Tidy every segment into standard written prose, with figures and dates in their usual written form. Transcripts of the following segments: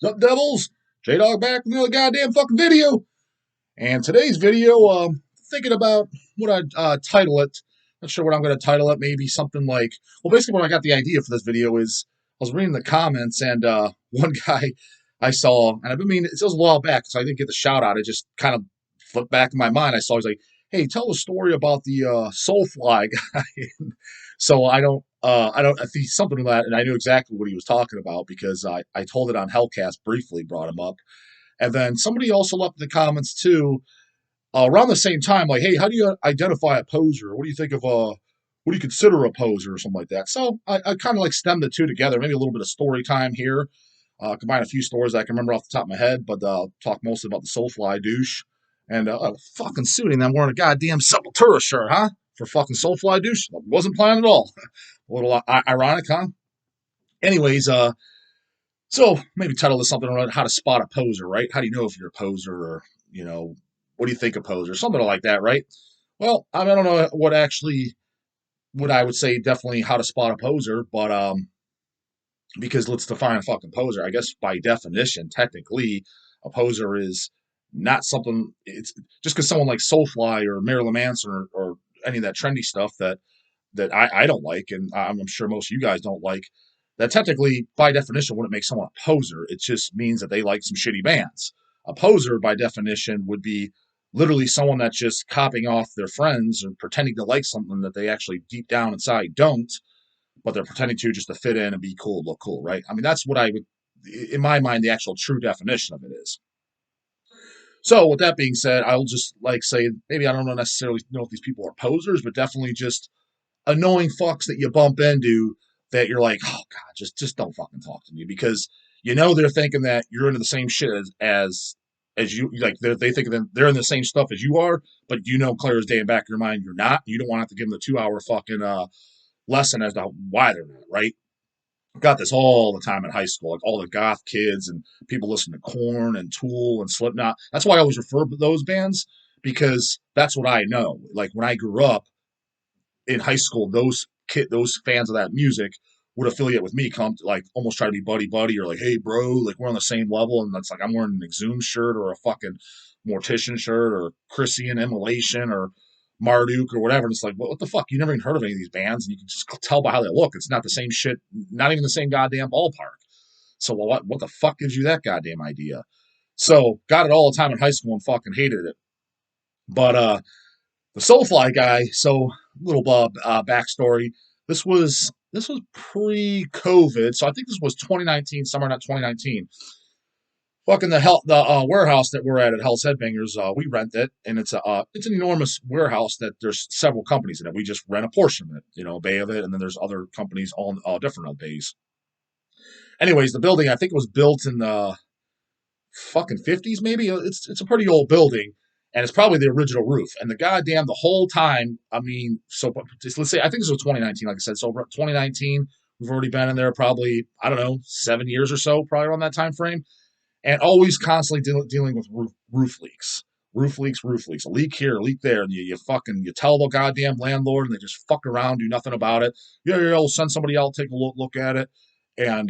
What's up, devils? J-Dog back with another goddamn fucking video. And today's video, thinking about what I'd title it. Not sure what I'm going to title it. Maybe something like, well, basically what I got the idea for this video is I was reading the comments and one guy I saw, and I mean, it was a while back, so I didn't get the shout out. It just kind of flipped back in my mind. I saw, he's like, hey, tell a story about the Soulfly guy. So I think something like that, and I knew exactly what he was talking about because I told it on Hellcast briefly, brought him up. And then somebody also left in the comments too, around the same time, like, hey, how do you identify a poser? What do you think of what do you consider a poser or something like that? So I kind of like stem the two together, maybe a little bit of story time here, combine a few stories I can remember off the top of my head, but talk mostly about the Soulfly douche. And fucking suiting them wearing a goddamn Sepultura shirt, huh? For fucking Soulfly douche. Wasn't planned at all. A little ironic, huh? Anyways, so maybe title this something around how to spot a poser, right? How do you know if you're a poser or, what do you think of poser? Something like that, right? Well, I don't know what I would say definitely how to spot a poser, but because let's define a fucking poser. I guess by definition, technically, a poser is not something. It's just because someone like Soulfly or Marilyn Manson or any of that trendy stuff that I don't like, and I'm sure most of you guys don't like. That technically, by definition, wouldn't make someone a poser. It just means that they like some shitty bands. A poser, by definition, would be literally someone that's just copying off their friends and pretending to like something that they actually deep down inside don't, but they're pretending to just to fit in and be cool, look cool, right? I mean, that's what I would, in my mind, the actual true definition of it is. So, with that being said, I'll just like say maybe I don't know necessarily know if these people are posers, but definitely just annoying fucks that you bump into that you're like, oh god, just don't fucking talk to me because they're thinking that you're into the same shit as you like. They think that they're in the same stuff as you are, but clear as day in the back of your mind you're not. You don't want to have to give them the 2 hour fucking lesson as to why they're not right. Got this all the time in high school, like all the goth kids and people listen to Korn and Tool and Slipknot. That's why I always refer to those bands because that's what I know. Like when I grew up in high school, those fans of that music would affiliate with me, come to, like almost try to be buddy buddy or like, hey bro, like we're on the same level, and that's like I'm wearing an Exhumed shirt or a fucking Mortician shirt or Christian Immolation or Marduk or whatever. And it's like, what the fuck? You never even heard of any of these bands, and you can just tell by how they look. It's not the same shit, not even the same goddamn ballpark. So what the fuck gives you that goddamn idea? So got it all the time in high school and fucking hated it. But the Soulfly guy. So little backstory. This was pre-COVID, so I think this was 2019, summer not 2019. Fucking the warehouse that we're at Hell's Headbangers, we rent it, and it's an enormous warehouse that there's several companies in it. We just rent a portion of it, a bay of it, and then there's other companies all different bays. Anyways, the building I think it was built in the fucking 50s, maybe. It's a pretty old building, and it's probably the original roof. And the goddamn the whole time, I mean, so let's say I think this was 2019, like I said. So 2019, we've already been in there probably I don't know 7 years or so, probably around that time frame, and always constantly dealing with roof leaks. Roof leaks, a leak here, a leak there, and you tell the goddamn landlord, and they just fuck around, do nothing about it. Yeah, we'll send somebody out, take a look at it, and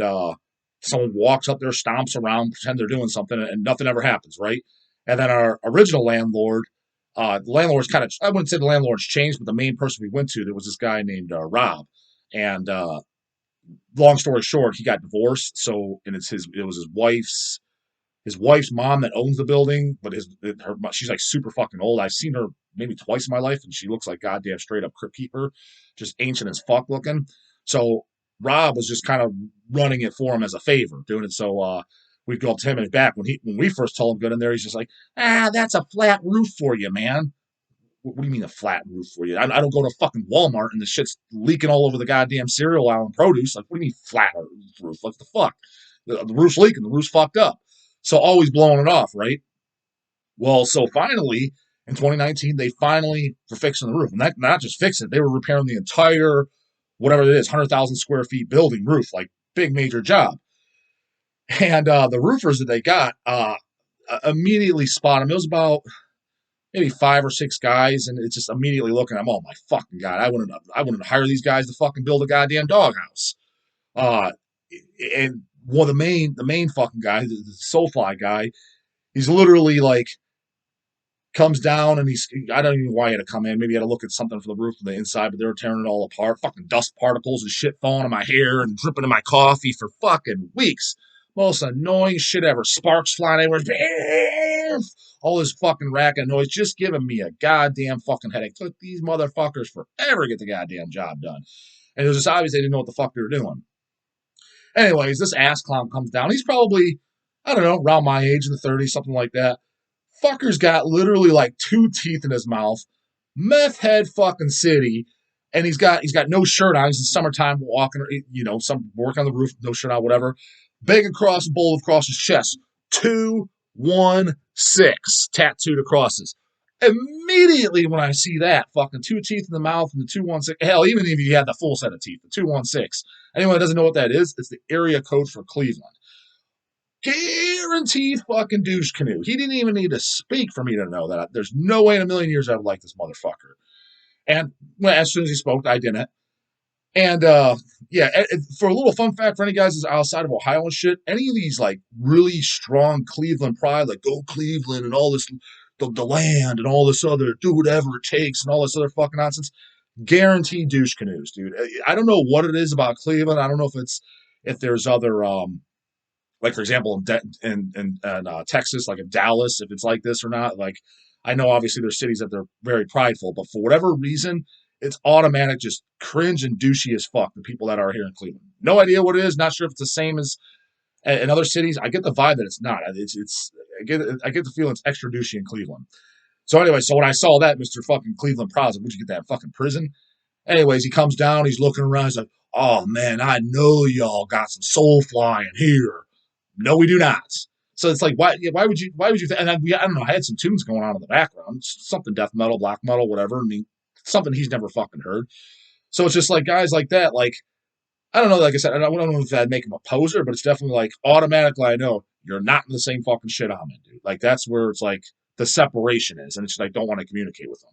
someone walks up there, stomps around, pretend they're doing something, and nothing ever happens, right? And then our original landlord, the landlord's kind of, I wouldn't say the landlord's changed, but the main person we went to, there was this guy named Rob. And long story short, he got divorced. So, and it was his wife's mom that owns the building, but she's like super fucking old. I've seen her maybe twice in my life, and she looks like goddamn straight up crypt keeper, just ancient as fuck looking. So Rob was just kind of running it for him as a favor, doing it so we'd go up to him and back when we first told him to get in there, he's just like, that's a flat roof for you, man. What do you mean a flat roof for you? I don't go to fucking Walmart and the shit's leaking all over the goddamn cereal aisle and produce. Like, what do you mean flat roof? What the fuck? The roof's leaking. The roof's fucked up. So always blowing it off, right? Well, so finally in 2019, they finally were fixing the roof, and not just fixing it, they were repairing the entire whatever it is, 100,000 square feet building roof, like big major job. And the roofers that they got immediately spot them. It was about maybe 5 or 6 guys, and it's just immediately looking at them. Oh my fucking god! I wouldn't hire these guys to fucking build a goddamn doghouse. Uh, and well, the main fucking guy, the Soulfly guy, he's literally like comes down and I don't even know why he had to come in. Maybe he had to look at something for the roof from the inside, but they were tearing it all apart. Fucking dust particles and shit falling on my hair and dripping in my coffee for fucking weeks. Most annoying shit ever. Sparks flying everywhere. All this fucking racket noise just giving me a goddamn fucking headache. Took these motherfuckers forever to get the goddamn job done. And it was just obvious they didn't know what the fuck they were doing. Anyways, this ass clown comes down. He's probably, I don't know, around my age in the 30s, something like that. Fucker's got literally like 2 teeth in his mouth, meth head fucking city, and he's got no shirt on. He's in summertime walking, some work on the roof, no shirt on, whatever. Big across, bold across his chest, 216 tattooed across his. Immediately when I see that, fucking 2 teeth in the mouth and the 216, hell, even if you had the full set of teeth, the 216. Anyone that doesn't know what that is, it's the area code for Cleveland. Guaranteed fucking douche canoe. He didn't even need to speak for me to know that. There's no way in a million years I would like this motherfucker. And as soon as he spoke, I didn't. And for a little fun fact for any guys that's outside of Ohio and shit, any of these like really strong Cleveland pride, like go Cleveland and all this, the land and all this other, do whatever it takes and all this other fucking nonsense, guaranteed douche canoes, dude. I don't know what it is about Cleveland. I don't know if there's other like for example in Texas, like in Dallas, if it's like this or not. Like I know obviously there's cities that they're very prideful, but for whatever reason, it's automatic, just cringe and douchey as fuck. The people that are here in Cleveland, no idea what it is. Not sure if it's the same as in other cities. I get the vibe that it's not. I get the feeling it's extra douchey in Cleveland. So anyway, so when I saw that, Mr. fucking Cleveland Prowse, where'd you get that fucking prison? Anyways, he comes down, he's looking around, he's like, oh man, I know y'all got some soul flying here. No, we do not. So it's like, why would you, and I don't know, I had some tunes going on in the background, something death metal, black metal, whatever. I mean, something he's never fucking heard. So it's just like guys like that, like, I don't know, like I said, I don't know if that'd make him a poser, but it's definitely like automatically I know you're not in the same fucking shit I'm in, dude. Like that's where it's like the separation is, and it's like don't want to communicate with them.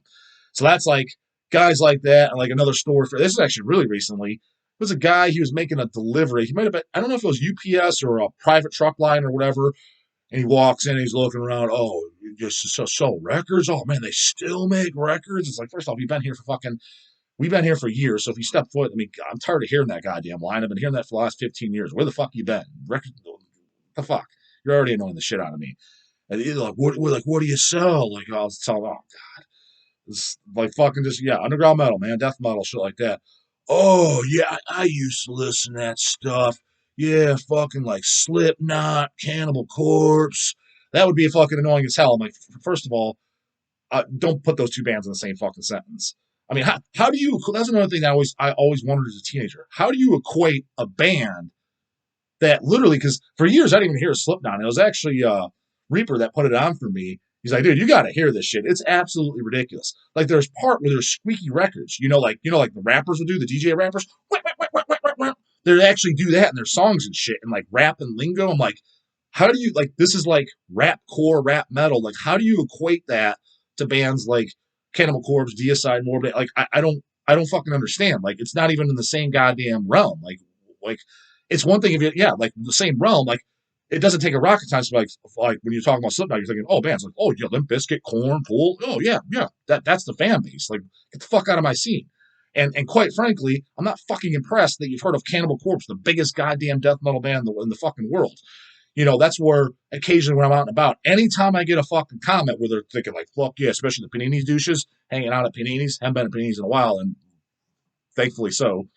So that's like guys like that, and like another story for this is actually really recently. It was a guy, he was making a delivery. He might have been, I don't know if it was UPS or a private truck line or whatever. And he walks in, he's looking around. Oh, you just sell records? Oh man, they still make records. It's like, first off, we've been here for years. So if you step foot, I mean, I'm tired of hearing that goddamn line. I've been hearing that for the last 15 years. Where the fuck you been? Record, the fuck? You're already annoying the shit out of me. And he's like, what do you sell? Like, I was telling, oh god, it's like fucking just underground metal, man, death metal, shit like that. Oh yeah, I used to listen to that stuff. Yeah, fucking like Slipknot, Cannibal Corpse. That would be fucking annoying as hell. I'm like, first of all, don't put those two bands in the same fucking sentence. I mean, how do you? That's another thing that I always wondered as a teenager. How do you equate a band that literally? Because for years I didn't even hear Slipknot. It was actually Reaper that put it on for me. He's like, dude, you got to hear this shit. It's absolutely ridiculous. Like, there's part where there's squeaky records. Like the rappers would do, the DJ rappers. They actually do that in their songs and shit, and like rap and lingo. I'm like, how do you like? This is like rap core, rap metal. Like, how do you equate that to bands like Cannibal Corpse, Deicide, Morbid? Like, I don't fucking understand. Like, it's not even in the same goddamn realm. Like it's one thing if like the same realm. Like, it doesn't take a rocket science. Like when you're talking about Slipknot, you're thinking, oh, bands like, oh yeah, Limp Bizkit, Korn, Tool. Oh yeah, that's the fan base. Like, get the fuck out of my scene. And quite frankly, I'm not fucking impressed that you've heard of Cannibal Corpse, the biggest goddamn death metal band in the fucking world. That's where occasionally when I'm out and about, anytime I get a fucking comment where they're thinking like, fuck yeah, especially the Panini's douches, hanging out at Panini's, haven't been at Panini's in a while, and thankfully so.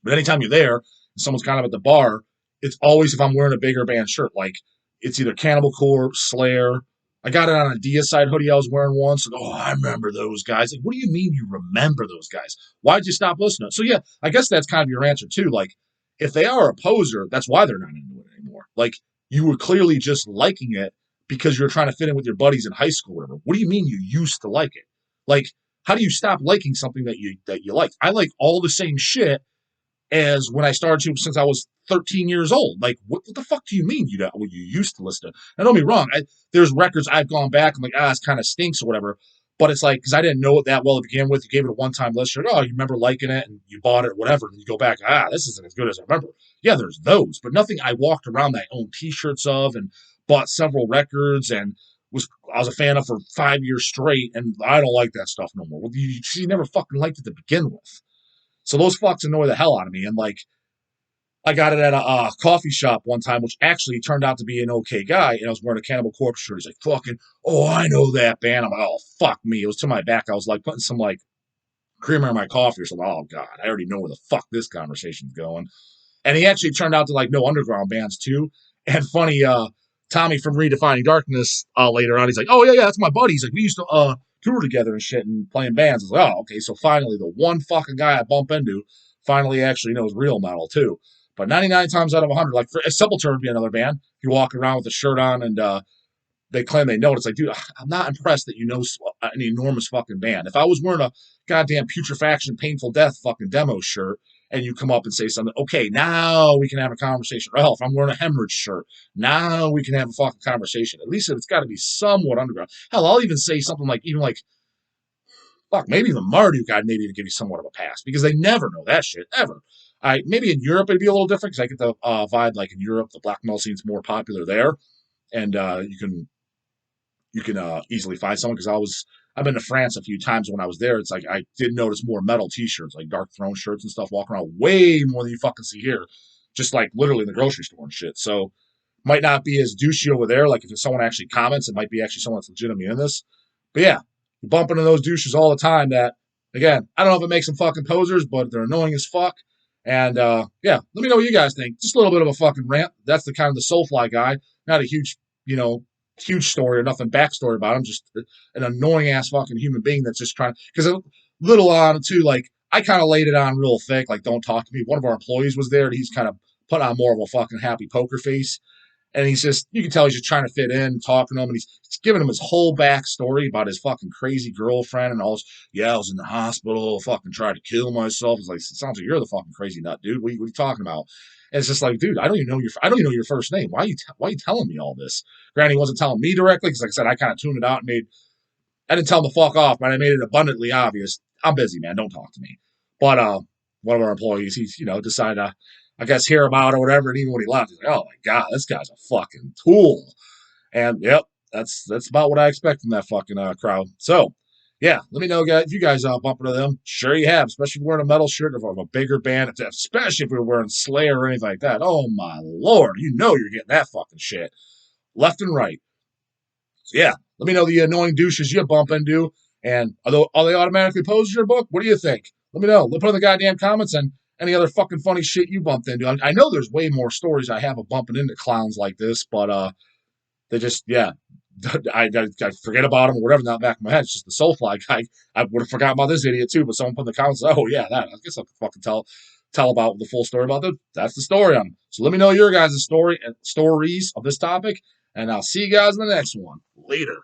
But anytime you're there, and someone's kind of at the bar, it's always if I'm wearing a bigger band shirt. Like, it's either Cannibal Corpse, Slayer. I got it on a Deicide hoodie I was wearing once. And, I remember those guys. Like, what do you mean you remember those guys? Why'd you stop listening? So, yeah, I guess that's kind of your answer, too. Like, if they are a poser, that's why they're not into it anymore. Like, you were clearly just liking it because you're trying to fit in with your buddies in high school or whatever. What do you mean you used to like it? Like, how do you stop liking something that you like? I like all the same shit as when I started to since I was 13 years old. Like, what the fuck do you mean you used to listen to? Now, don't be wrong. There's records I've gone back and like, it kind of stinks or whatever. But it's like, because I didn't know it that well to begin with. You gave it a one-time list. Oh, you remember liking it and you bought it or whatever. And you go back, this isn't as good as I remember. Yeah, there's those, but nothing I walked around that I owned T-shirts of and bought several records and I was a fan of for 5 years straight. And I don't like that stuff no more. Well, you never fucking liked it to begin with. So those fucks annoy the hell out of me. And like, I got it at a coffee shop one time, which actually turned out to be an okay guy, and I was wearing a Cannibal Corpse shirt. He's like, fucking, oh, I know that band. I'm like, oh, fuck me. It was to my back. I was like putting some like creamer in my coffee or something. Oh, God, I already know where the fuck this conversation's going. And he actually turned out to like know underground bands too. And funny, Tommy from Redefining Darkness later on, he's like, oh, yeah, that's my buddy. He's like, we used to tour together and shit and playing bands. I was like, oh, okay. So finally, the one fucking guy I bump into finally actually knows real metal too. But 99 times out of 100, like Sepultura would be another band. You walk around with a shirt on and they claim they know it. It's like, dude, I'm not impressed that you know an enormous fucking band. If I was wearing a goddamn Putrefaction, Painful Death fucking demo shirt and you come up and say something, okay, now we can have a conversation. Or hell, if I'm wearing a Hemorrhage shirt, now we can have a fucking conversation. At least it's got to be somewhat underground. Hell, I'll even say something like, even like, fuck, maybe even Marduk, I'd maybe even give you somewhat of a pass because they never know that shit, ever. Maybe in Europe it'd be a little different because I get the vibe like in Europe the black metal scene's more popular there, and you can easily find someone because I've been to France a few times when I was there. It's like I did notice more metal T-shirts like Dark Throne shirts and stuff walking around way more than you fucking see here, just like literally in the grocery store and shit. So might not be as douchey over there. Like if someone actually comments, it might be actually someone that's legitimately in this. But yeah, you bump into those douches all the time. That again, I don't know if it makes them fucking posers, but they're annoying as fuck. And yeah, let me know what you guys think. Just a little bit of a fucking rant. That's the kind of the Soulfly guy. Not a huge, huge story or nothing backstory about him. Just an annoying ass fucking human being that's just trying. Because a little on too, like I kind of laid it on real thick. Like don't talk to me. One of our employees was there, and he's kind of put on more of a fucking happy poker face. And he's just, you can tell he's just trying to fit in, talking to him, and he's giving him his whole backstory about his fucking crazy girlfriend and all this. Yeah, I was in the hospital, fucking tried to kill myself. It's like, it sounds like you're the fucking crazy nut, dude. What are you talking about? And it's just like, dude, I don't even know your first name. Why are you telling me all this? Granted, he wasn't telling me directly because, like I said, I kind of tuned it out and I didn't tell him to fuck off, but I made it abundantly obvious. I'm busy, man. Don't talk to me. But one of our employees, he's decided to, I guess, hear him out or whatever. And even when he left, he's like, oh my God, this guy's a fucking tool. And yep, that's about what I expect from that fucking crowd. So yeah, let me know, guys, if you guys bump into them. Sure you have, especially if you're wearing a metal shirt of a bigger band, especially if you're wearing Slayer or anything like that. Oh my Lord, you're getting that fucking shit left and right. So yeah, let me know the annoying douches you bump into. And are they automatically posed your book? What do you think? Let me know. Put in the goddamn comments and any other fucking funny shit you bumped into. I know there's way more stories I have of bumping into clowns like this, but they just, yeah, I forget about them or whatever. Not back in my head. It's just the Soulfly guy. I would have forgotten about this idiot too, but someone put in the comments, oh yeah, that. I guess I can fucking tell about the full story about that. That's the story on them. So let me know your guys' stories of this topic, and I'll see you guys in the next one. Later.